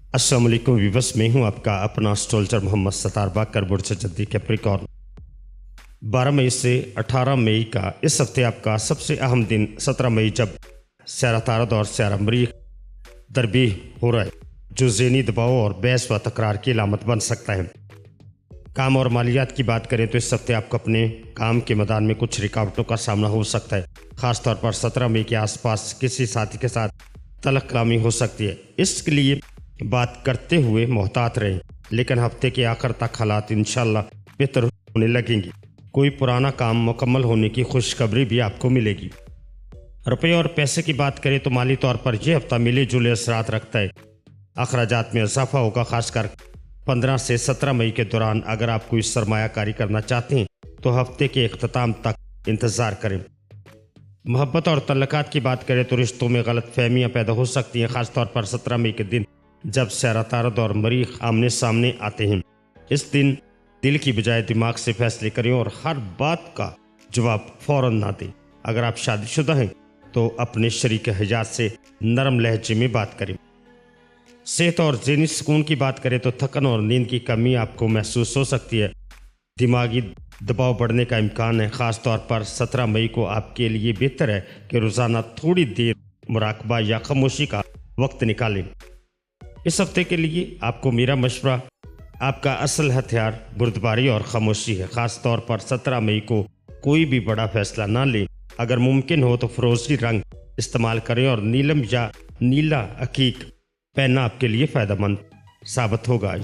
अस्सलाम वालेकुम व्यूअर्स, मैं हूं आपका अपना एस्ट्रोलॉजर मोहम्मद सत्तार बाकर बुर्ज जद्दी कैप्रिकॉर्न। 12 मई से 18 मई का इस हफ्ते आपका सबसे अहम दिन 17 मई, जब स्यारा तारद और स्यारा मरीख दरबी हो रहा है, जो ज़हनी दबाव और बहस व तकरार की अलामत बन सकता है। काम और मालियात की बात करें तो इस हफ्ते आपको अपने काम के मैदान में कुछ रुकावटों का सामना हो सकता है। ख़ासतौर पर 17 मई के आसपास किसी साथी के साथ तलख कलामी हो सकती है। इसके लिए बात करते हुए मोहतात रहें, लेकिन हफ्ते के आखिर तक हालात इंशाल्लाह बेहतर होने लगेंगे। कोई पुराना काम मुकम्मल होने की खुशखबरी भी आपको मिलेगी। रुपये और पैसे की बात करें तो माली तौर पर यह हफ्ता मिले जुले असरात रखता है। अखराजात में इजाफा होगा, खासकर 15 से 17 मई के दौरान। अगर आप कोई सरमायाकारी करना चाहते हैं तो हफ्ते के इख्तिताम तक इंतज़ार करें। मोहब्बत और तल्लुकात की बात करें तो रिश्तों में गलत फहमियाँ पैदा हो सकती हैं, ख़ासतौर पर 17 मई के दिन जब स्यारा तारद और मरीख आमने सामने आते हैं। इस दिन दिल की बजाय दिमाग से फैसले करें और हर बात का जवाब फौरन ना दें। अगर आप शादीशुदा हैं तो अपने शरीक हयात से नरम लहजे में बात करें। सेहत और ज़हनी सुकून की बात करें तो थकन और नींद की कमी आपको महसूस हो सकती है। दिमागी दबाव बढ़ने का इम्कान है। ख़ास तौर पर 17 मई को आपके लिए बेहतर है कि रोज़ाना थोड़ी देर मुराकबा या खामोशी का वक्त निकालें। इस हफ्ते के लिए आपको मेरा मशवरा, आपका असल हथियार बुर्दबारी और खामोशी है। ख़ास तौर पर 17 मई को कोई भी बड़ा फैसला ना लें। अगर मुमकिन हो तो फ़िरोज़ी रंग इस्तेमाल करें और नीलम या नीला अकीक पहनना आपके लिए फ़ायदेमंद साबित होगा।